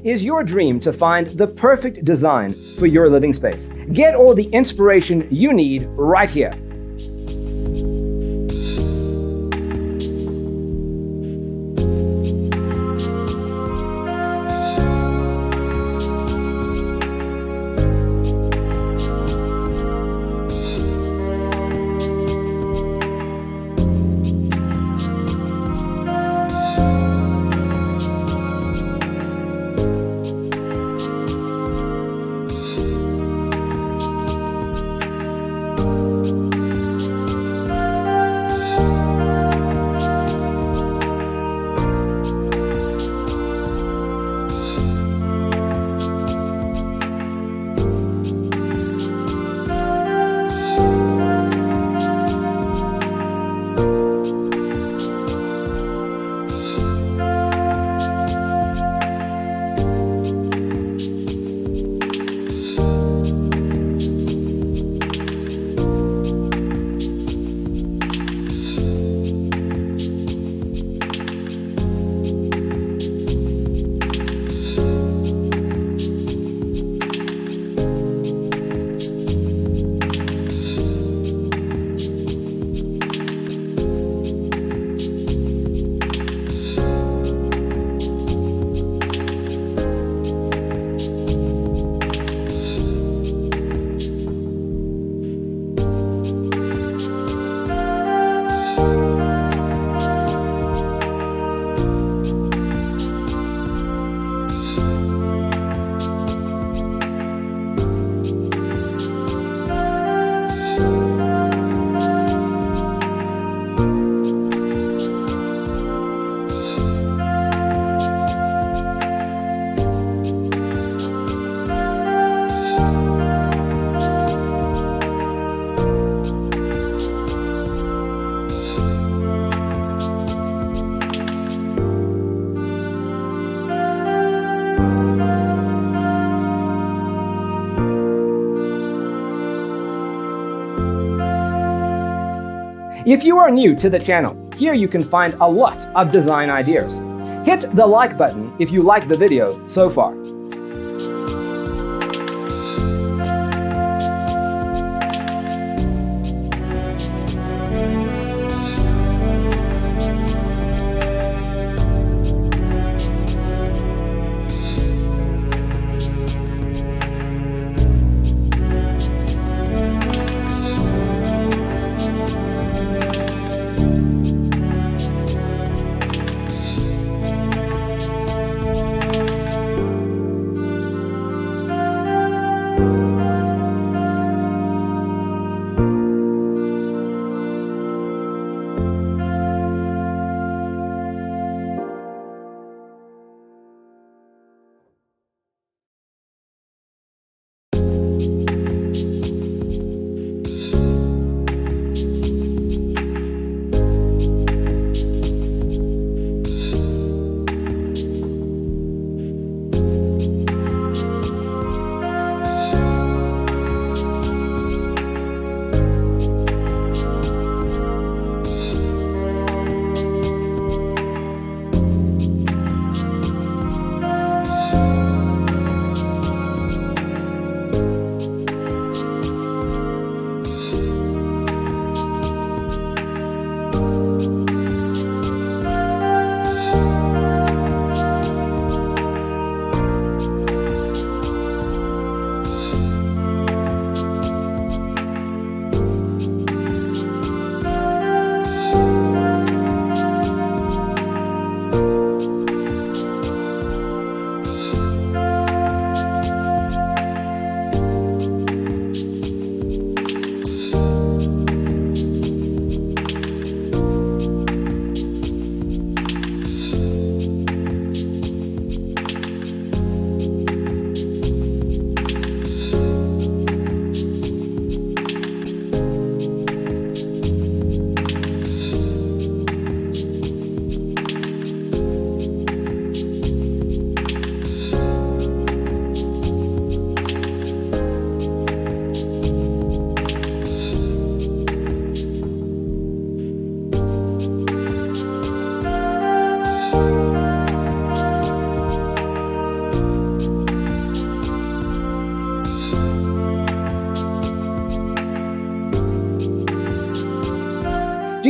is your dream to find the perfect design for your living space. Get all the inspiration you need right here. If you are new to the channel, here you can find a lot of design ideas. Hit the like button if you like the video so far.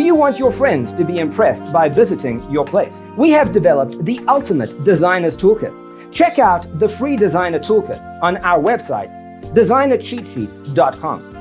you want your friends to be impressed by visiting your place? We have developed the ultimate designer's toolkit. Check out the free designer toolkit on our website, designercheatsheet.com.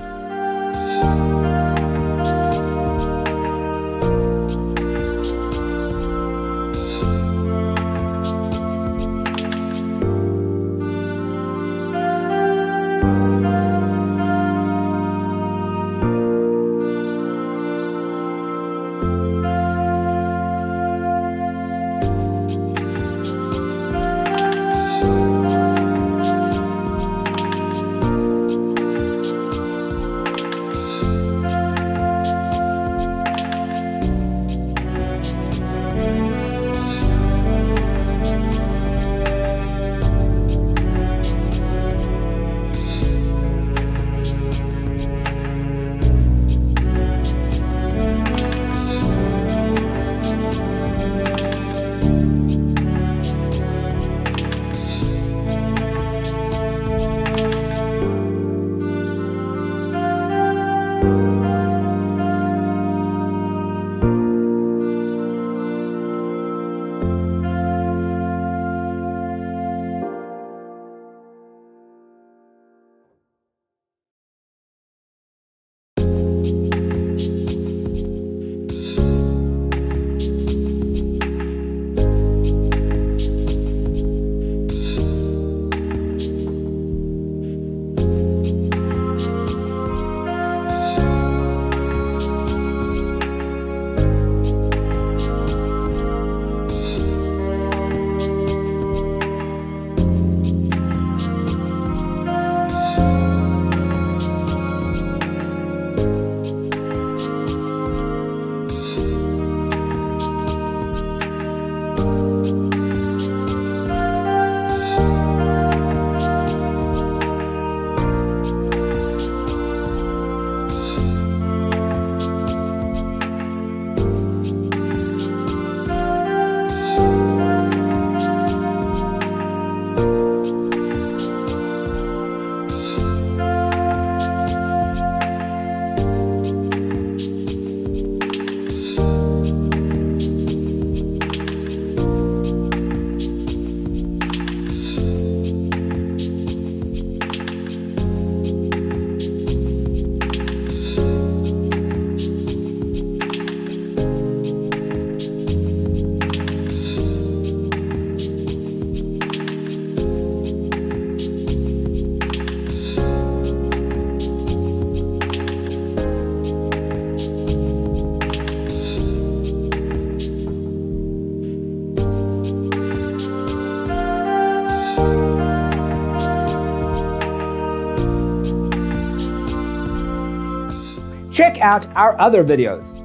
Check out our other videos.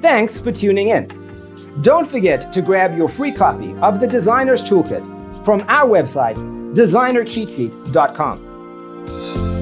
Thanks for tuning in. Don't forget to grab your free copy of the Designer's Toolkit from our website, designercheatsheet.com.